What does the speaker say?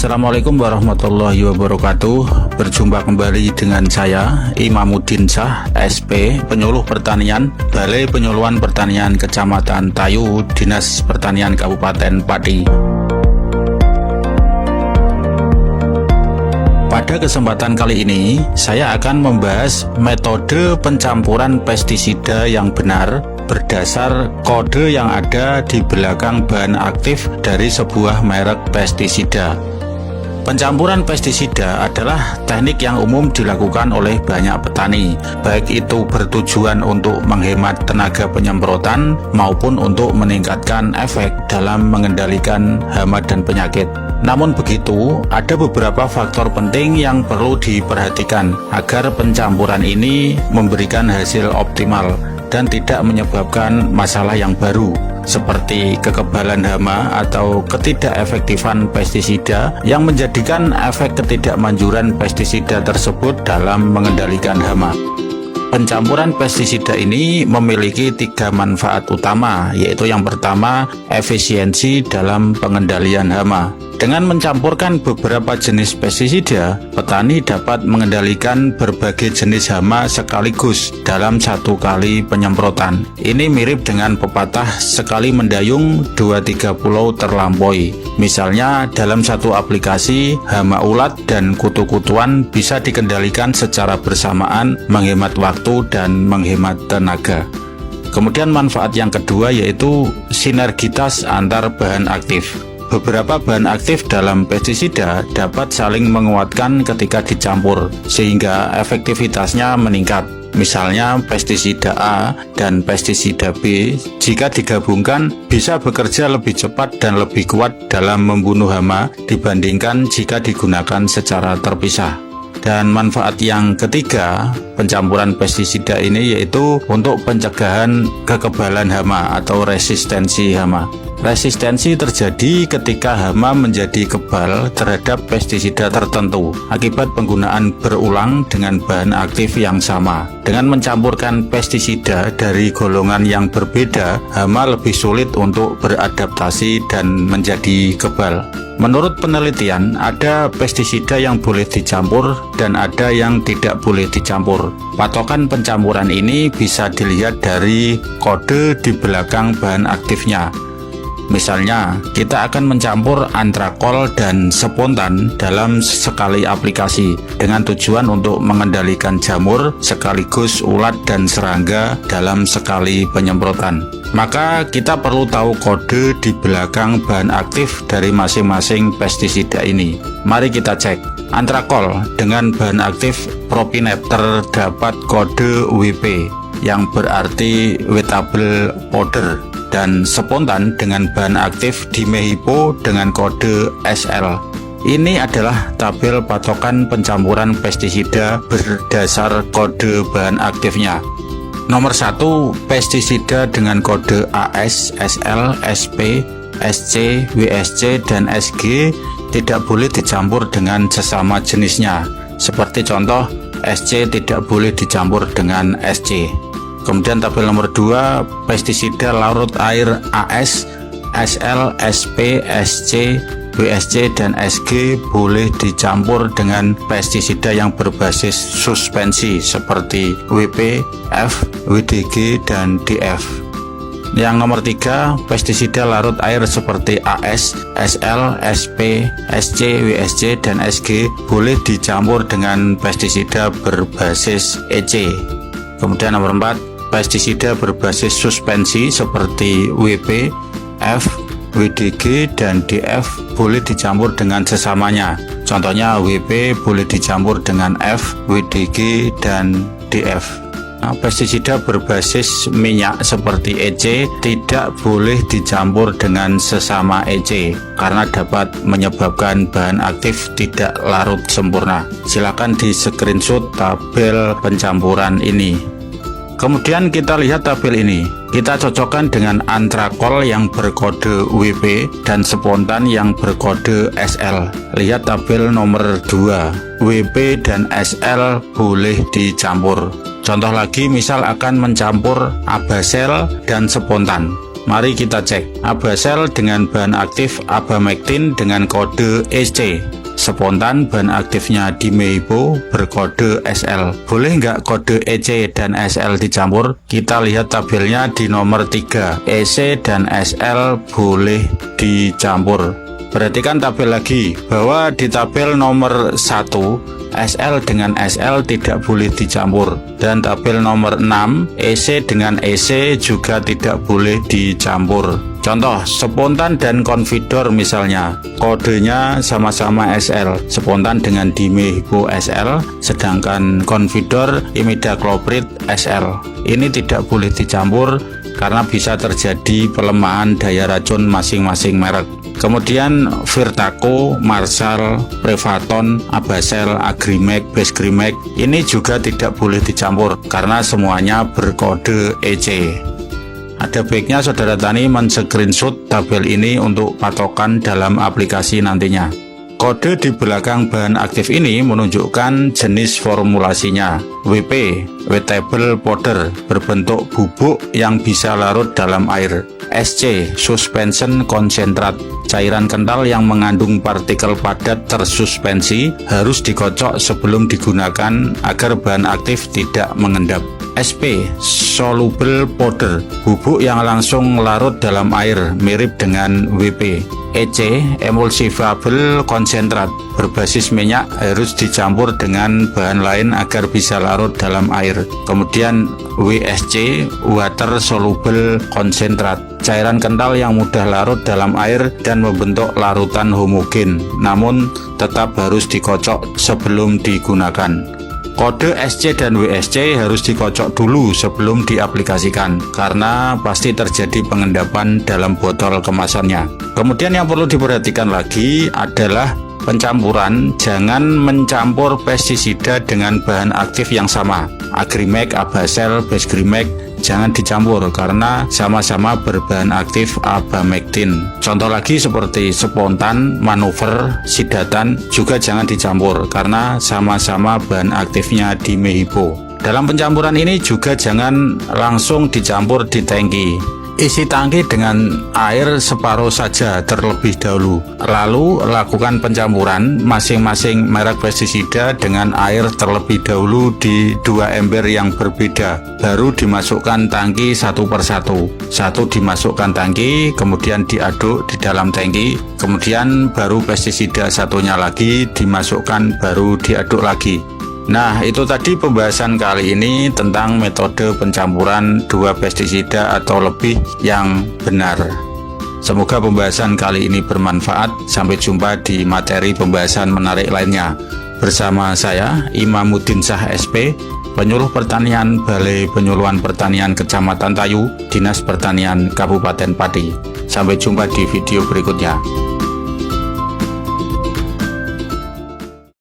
Assalamualaikum warahmatullahi wabarakatuh. Berjumpa kembali dengan saya Imamuddin Shah, SP, Penyuluh Pertanian, Balai Penyuluhan Pertanian Kecamatan Tayu, Dinas Pertanian Kabupaten Pati. Pada kesempatan kali ini, saya akan membahas metode pencampuran pestisida yang benar berdasar kode yang ada di belakang bahan aktif dari sebuah merek pestisida. Pencampuran pestisida adalah teknik yang umum dilakukan oleh banyak petani, baik itu bertujuan untuk menghemat tenaga penyemprotan maupun untuk meningkatkan efek dalam mengendalikan hama dan penyakit. Namun begitu, ada beberapa faktor penting yang perlu diperhatikan agar pencampuran ini memberikan hasil optimal dan tidak menyebabkan masalah yang baru seperti kekebalan hama atau ketidakefektifan pestisida yang menjadikan efek ketidakmanjuran pestisida tersebut dalam mengendalikan hama. Pencampuran pestisida ini memiliki 3 manfaat utama, yaitu yang pertama, efisiensi dalam pengendalian hama. Dengan mencampurkan beberapa jenis pestisida, petani dapat mengendalikan berbagai jenis hama sekaligus dalam satu kali penyemprotan. Ini mirip dengan pepatah sekali mendayung 2-3 pulau terlampaui. Misalnya dalam satu aplikasi, hama ulat dan kutu-kutuan bisa dikendalikan secara bersamaan, menghemat waktu dan menghemat tenaga. Kemudian manfaat yang kedua yaitu sinergitas antar bahan aktif. Beberapa bahan aktif dalam pestisida dapat saling menguatkan ketika dicampur, sehingga efektivitasnya meningkat. Misalnya pestisida A dan pestisida B, jika digabungkan bisa bekerja lebih cepat dan lebih kuat dalam membunuh hama dibandingkan jika digunakan secara terpisah. Dan manfaat yang ketiga, pencampuran pestisida ini yaitu untuk pencegahan kekebalan hama atau resistensi hama. Resistensi terjadi ketika hama menjadi kebal terhadap pestisida tertentu akibat penggunaan berulang dengan bahan aktif yang sama. Dengan mencampurkan pestisida dari golongan yang berbeda, hama lebih sulit untuk beradaptasi dan menjadi kebal. Menurut penelitian, ada pestisida yang boleh dicampur dan ada yang tidak boleh dicampur. Patokan pencampuran ini bisa dilihat dari kode di belakang bahan aktifnya. Misalnya, kita akan mencampur antrakol dan spontan dalam sekali aplikasi dengan tujuan untuk mengendalikan jamur sekaligus ulat dan serangga dalam sekali penyemprotan. Maka kita perlu tahu kode di belakang bahan aktif dari masing-masing pestisida ini. Mari kita cek. Antrakol dengan bahan aktif propinep terdapat kode WP yang berarti wettable powder, dan spontan dengan bahan aktif dimehipo dengan kode SL. Ini adalah tabel patokan pencampuran pestisida berdasar kode bahan aktifnya. Nomor 1, pestisida dengan kode AS, SL, SP, SC, WSC, dan SG tidak boleh dicampur dengan sesama jenisnya. Seperti contoh, SC tidak boleh dicampur dengan SC. Kemudian tabel nomor 2, pestisida larut air AS, SL, SP, SC, WSC, dan SG boleh dicampur dengan pestisida yang berbasis suspensi seperti WP, F, WDG, dan DF. Yang nomor 3, pestisida larut air seperti AS, SL, SP, SC, WSC, dan SG boleh dicampur dengan pestisida berbasis EC. Kemudian nomor 4, pestisida berbasis suspensi seperti WP, F, WDG, dan DF boleh dicampur dengan sesamanya. Contohnya WP boleh dicampur dengan F, WDG, dan DF. Pestisida berbasis minyak seperti EC tidak boleh dicampur dengan sesama EC karena dapat menyebabkan bahan aktif tidak larut sempurna. Silakan di screenshot tabel pencampuran ini. Kemudian kita lihat tabel ini. Kita cocokkan dengan antrakol yang berkode WP dan spontan yang berkode SL. Lihat tabel nomor 2. WP dan SL boleh dicampur. Contoh lagi, misal akan mencampur abasel dan spontan. Mari kita cek. Abasel dengan bahan aktif abamectin dengan kode EC. Spontan bahan aktifnya dimehipo berkode SL. Boleh nggak kode EC dan SL dicampur? Kita lihat tabelnya di nomor 3. EC dan SL boleh dicampur. Perhatikan tabel lagi, bahwa di tabel nomor 1 SL dengan SL tidak boleh dicampur, dan tabel nomor 6 EC dengan EC juga tidak boleh dicampur. Contoh, spontan dan confidor misalnya, kodenya sama-sama SL, spontan dengan dimehipo SL, sedangkan confidor imidacloprid SL. Ini tidak boleh dicampur karena bisa terjadi pelemahan daya racun masing-masing merek. Kemudian Virtaco, Marshall, Prevaton, Abacel, Agrimek, Besgrimek ini juga tidak boleh dicampur karena semuanya berkode EC. Ada baiknya saudara tani men-screenshot tabel ini untuk patokan dalam aplikasi nantinya. Kode di belakang bahan aktif ini menunjukkan jenis formulasinya. WP, Wettable Powder, berbentuk bubuk yang bisa larut dalam air. SC, Suspension Concentrat, cairan kental yang mengandung partikel padat tersuspensi, harus dikocok sebelum digunakan agar bahan aktif tidak mengendap. SP, Soluble Powder, bubuk yang langsung larut dalam air, mirip dengan WP. EC, Emulsifiable Concentrat, berbasis minyak, harus dicampur dengan bahan lain agar bisa larut dalam air. Kemudian WSC, Water Soluble Concentrat, cairan kental yang mudah larut dalam air dan membentuk larutan homogen, namun tetap harus dikocok sebelum digunakan. Kode SC dan WSC harus dikocok dulu sebelum diaplikasikan karena pasti terjadi pengendapan dalam botol kemasannya. Kemudian yang perlu diperhatikan lagi adalah pencampuran. Jangan mencampur pestisida dengan bahan aktif yang sama. Agrimek, Abacel, Besgrimek jangan dicampur karena sama-sama berbahan aktif abamectin. Contoh lagi seperti spontan, manuver, sidatan juga jangan dicampur karena sama-sama bahan aktifnya dimehipo. Dalam pencampuran ini juga jangan langsung dicampur di tangki. Isi tangki dengan air separuh saja terlebih dahulu. Lalu lakukan pencampuran masing-masing merek pestisida dengan air terlebih dahulu di 2 ember yang berbeda. Baru dimasukkan tangki satu persatu. Satu dimasukkan tangki, kemudian diaduk di dalam tangki. Kemudian baru pestisida satunya lagi dimasukkan, baru diaduk lagi. Nah, itu tadi pembahasan kali ini tentang metode pencampuran 2 pestisida atau lebih yang benar. Semoga pembahasan kali ini bermanfaat. Sampai jumpa di materi pembahasan menarik lainnya. Bersama saya, Imamuddin Shah SP, Penyuluh Pertanian Balai Penyuluhan Pertanian Kecamatan Tayu, Dinas Pertanian Kabupaten Pati. Sampai jumpa di video berikutnya.